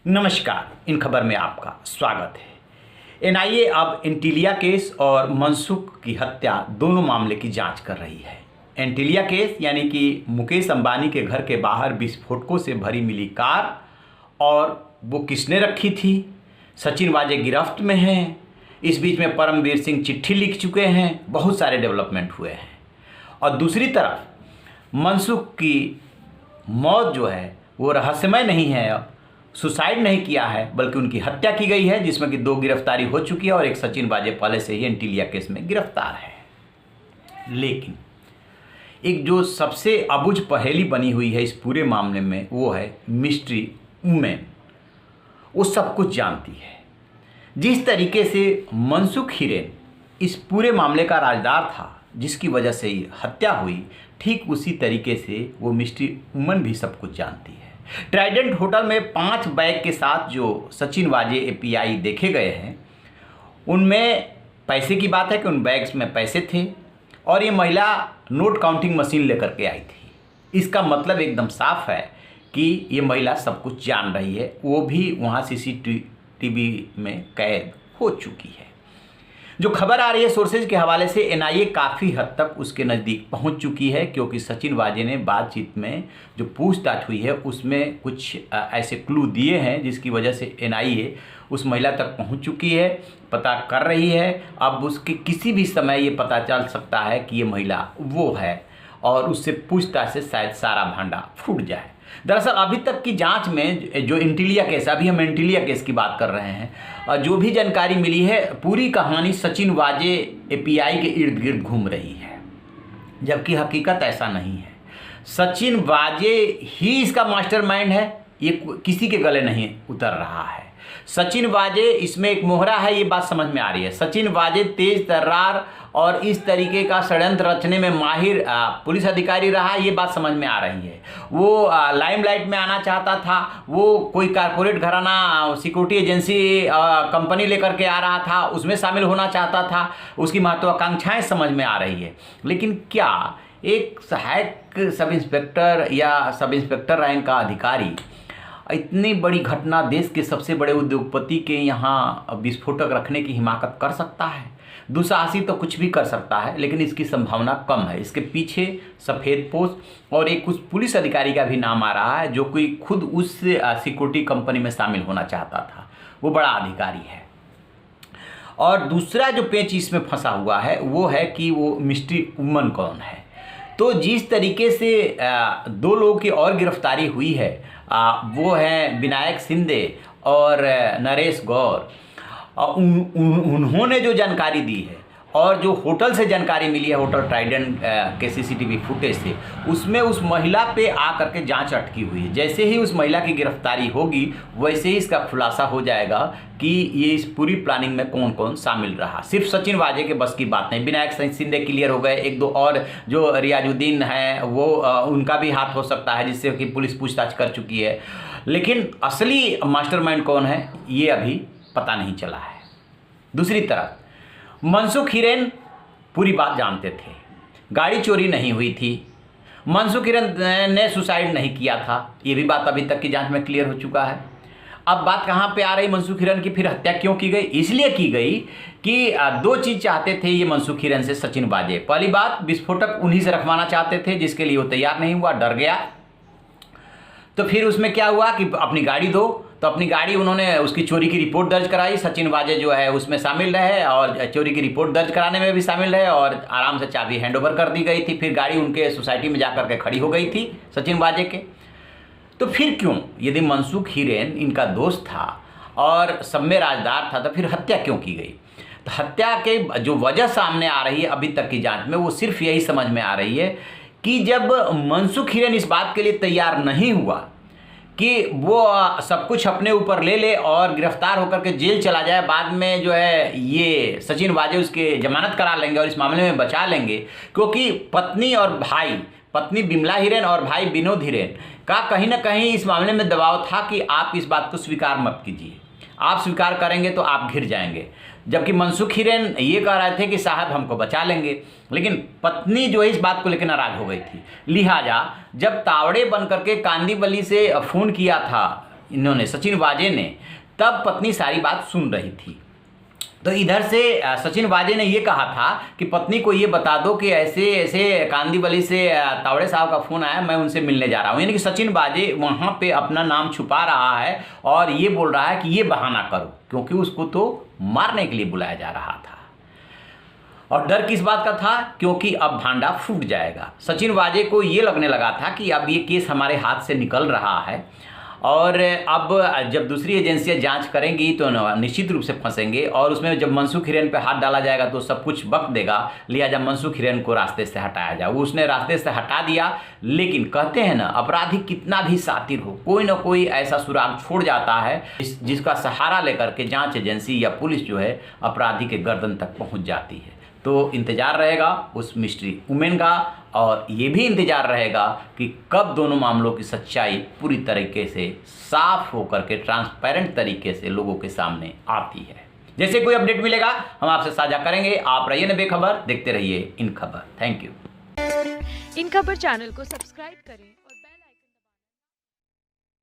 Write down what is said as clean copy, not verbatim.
नमस्कार। इन खबर में आपका स्वागत है। एनआईए अब एंटीलिया केस और मनसुख की हत्या दोनों मामले की जांच कर रही है। एंटीलिया केस यानी कि मुकेश अंबानी के घर के बाहर विस्फोटकों से भरी मिली कार और वो किसने रखी थी। सचिन वाजे गिरफ्त में हैं। इस बीच में परमवीर सिंह चिट्ठी लिख चुके हैं। बहुत सारे डेवलपमेंट हुए हैं। और दूसरी तरफ मनसुख की मौत जो है वो रहस्यमय नहीं है। अब सुसाइड नहीं किया है बल्कि उनकी हत्या की गई है, जिसमें कि 2 गिरफ्तारी हो चुकी है और एक सचिन वाजे पहले से ही एंटीलिया केस में गिरफ्तार है। लेकिन एक जो सबसे अबुझ पहेली बनी हुई है इस पूरे मामले में वो है मिस्ट्री वुमेन। वो सब कुछ जानती है। जिस तरीके से मनसुख हिरेन इस पूरे मामले का राजदार था जिसकी वजह से ही हत्या हुई, ठीक उसी तरीके से वो मिस्ट्री वुमन भी सब कुछ जानती है। ट्राइडेंट होटल में 5 बैग के साथ जो सचिन वाजे एपीआई देखे गए हैं उनमें पैसे की बात है कि उन बैग्स में पैसे थे और ये महिला नोट काउंटिंग मशीन लेकर के आई थी। इसका मतलब एकदम साफ है कि ये महिला सब कुछ जान रही है। वो भी वहाँ सीसीटीवी में कैद हो चुकी है। जो खबर आ रही है सोर्सेज के हवाले से एनआईए काफ़ी हद तक उसके नज़दीक पहुंच चुकी है, क्योंकि सचिन वाजे ने बातचीत में जो पूछताछ हुई है उसमें कुछ ऐसे क्लू दिए हैं जिसकी वजह से एनआईए उस महिला तक पहुंच चुकी है, पता कर रही है। अब उसके किसी भी समय ये पता चल सकता है कि ये महिला वो है और उससे पूछताछ से शायद सारा भांडा फूट जाए। दरअसल अभी तक की जांच में जो एंटीलिया केस, अभी हम एंटीलिया केस की बात कर रहे हैं, जो भी जानकारी मिली है पूरी कहानी सचिन वाजे एपीआई के इर्द गिर्द घूम रही है, जबकि हकीकत ऐसा नहीं है। सचिन वाजे ही इसका मास्टरमाइंड है, ये किसी के गले नहीं उतर रहा है। सचिन वाजे इसमें एक मोहरा है, ये बात समझ में आ रही है। सचिन वाजे तेज तर्रार और इस तरीके का षड्यंत्र रचने में माहिर पुलिस अधिकारी रहा, ये बात समझ में आ रही है। वो लाइमलाइट में आना चाहता था, वो कोई कारपोरेट घराना सिक्योरिटी एजेंसी कंपनी लेकर के आ रहा था, उसमें शामिल होना चाहता था, उसकी महत्वाकांक्षाएं समझ में आ रही है। लेकिन क्या एक सहायक सब इंस्पेक्टर या सब इंस्पेक्टर रैंक का अधिकारी इतनी बड़ी घटना देश के सबसे बड़े उद्योगपति के यहाँ विस्फोटक रखने की हिमाकत कर सकता है? दुस्साहसी तो कुछ भी कर सकता है, लेकिन इसकी संभावना कम है। इसके पीछे सफ़ेद पोश और एक उस पुलिस अधिकारी का भी नाम आ रहा है जो कोई खुद उस सिक्योरिटी कंपनी में शामिल होना चाहता था। वो बड़ा अधिकारी है। और दूसरा जो पेंच इसमें फंसा हुआ है वो है कि वो मिस्ट्री वुमन कौन है। तो जिस तरीके से 2 लोगों की और गिरफ्तारी हुई है वो है विनायक शिंदे और नरेश गौर। उन्होंने जो जानकारी दी है और जो होटल से जानकारी मिली है, होटल ट्राइडेंट के सीसीटीवी फुटेज से, उसमें उस महिला पे आकर के जांच अटकी हुई है। जैसे ही उस महिला की गिरफ्तारी होगी वैसे ही इसका खुलासा हो जाएगा कि ये इस पूरी प्लानिंग में कौन कौन शामिल रहा। सिर्फ सचिन वाजे के बस की बात नहीं। विनायक शिंदे क्लियर हो गए, 1-2 और जो रियाजुद्दीन है वो उनका भी हाथ हो सकता है, जिससे कि पुलिस पूछताछ कर चुकी है। लेकिन असली मास्टरमाइंड कौन है ये अभी पता नहीं चला है। दूसरी तरफ मनसुख हिरेन पूरी बात जानते थे। गाड़ी चोरी नहीं हुई थी, मनसुख हिरेन ने सुसाइड नहीं किया था, ये भी बात अभी तक की जांच में क्लियर हो चुका है। अब बात कहाँ पे आ रही मनसुख हिरेन की? फिर हत्या क्यों की गई? इसलिए की गई कि 2 चीज़ चाहते थे ये मनसुख हिरेन से सचिन वाजे। पहली बात, विस्फोटक उन्हीं से रखवाना चाहते थे, जिसके लिए वो तैयार नहीं हुआ, डर गया। तो फिर उसमें क्या हुआ कि अपनी गाड़ी दो, तो अपनी गाड़ी उन्होंने उसकी चोरी की रिपोर्ट दर्ज कराई। सचिन वाजे जो है उसमें शामिल रहे और चोरी की रिपोर्ट दर्ज कराने में भी शामिल रहे और आराम से चाबी हैंडओवर कर दी गई थी। फिर गाड़ी उनके सोसाइटी में जाकर के खड़ी हो गई थी सचिन वाजे के। तो फिर क्यों, यदि मनसुख हिरेन इनका दोस्त था और सब में राजदार था, तो फिर हत्या क्यों की गई? तो हत्या के जो वजह सामने आ रही है अभी तक की जाँच में, वो सिर्फ यही समझ में आ रही है कि जब मनसुख हिरेन इस बात के लिए तैयार नहीं हुआ कि वो सब कुछ अपने ऊपर ले ले और गिरफ्तार होकर के जेल चला जाए, बाद में जो है ये सचिन वाजे उसके जमानत करा लेंगे और इस मामले में बचा लेंगे, क्योंकि पत्नी और भाई, पत्नी बिमला हिरेन और भाई विनोद हिरेन का कहीं ना कहीं इस मामले में दबाव था कि आप इस बात को स्वीकार मत कीजिए, आप स्वीकार करेंगे तो आप घिर जाएंगे। जबकि मनसुख हिरेन ये कह रहे थे कि साहब हमको बचा लेंगे, लेकिन पत्नी जो है इस बात को लेकर नाराज हो गई थी। लिहाजा जब तावड़े बन करके कांदीवली से फ़ोन किया था इन्होंने सचिन वाजे ने, तब पत्नी सारी बात सुन रही थी। तो इधर से सचिन वाजे ने ये कहा था कि पत्नी को ये बता दो कि ऐसे ऐसे कांदीवली से तावड़े साहब का फ़ोन आया, मैं उनसे मिलने जा रहा हूँ। यानी कि सचिन वाजे वहाँ पे अपना नाम छुपा रहा है और ये बोल रहा है कि ये बहाना करो, क्योंकि उसको तो मारने के लिए बुलाया जा रहा था। और डर किस बात का था? क्योंकि अब भांडा फूट जाएगा। सचिन वाजे को ये लगने लगा था कि अब ये केस हमारे हाथ से निकल रहा है और अब जब दूसरी एजेंसियां जांच करेंगी तो निश्चित रूप से फंसेंगे, और उसमें जब मनसुख हिरेन पे हाथ डाला जाएगा तो सब कुछ वक्त देगा, लिहाजा मनसुख हिरेन को रास्ते से हटाया जाए। वो उसने रास्ते से हटा दिया, लेकिन कहते हैं ना, अपराधी कितना भी शातिर हो, कोई ना कोई ऐसा सुराग छोड़ जाता है जिसका सहारा लेकर के जांच एजेंसी या पुलिस जो है अपराधी के गर्दन तक पहुँच जाती है। तो इंतज़ार रहेगा उस मिस्ट्री वुमेन का, और ये भी इंतज़ार रहेगा कि कब दोनों मामलों की सच्चाई पूरी तरीके से साफ होकर के ट्रांसपेरेंट तरीके से लोगों के सामने आती है। जैसे कोई अपडेट मिलेगा हम आपसे साझा करेंगे। आप रहिए बेखबर, देखते रहिए इन खबर। Thank you. इन खबर चैनल को सब्सक्राइब करें।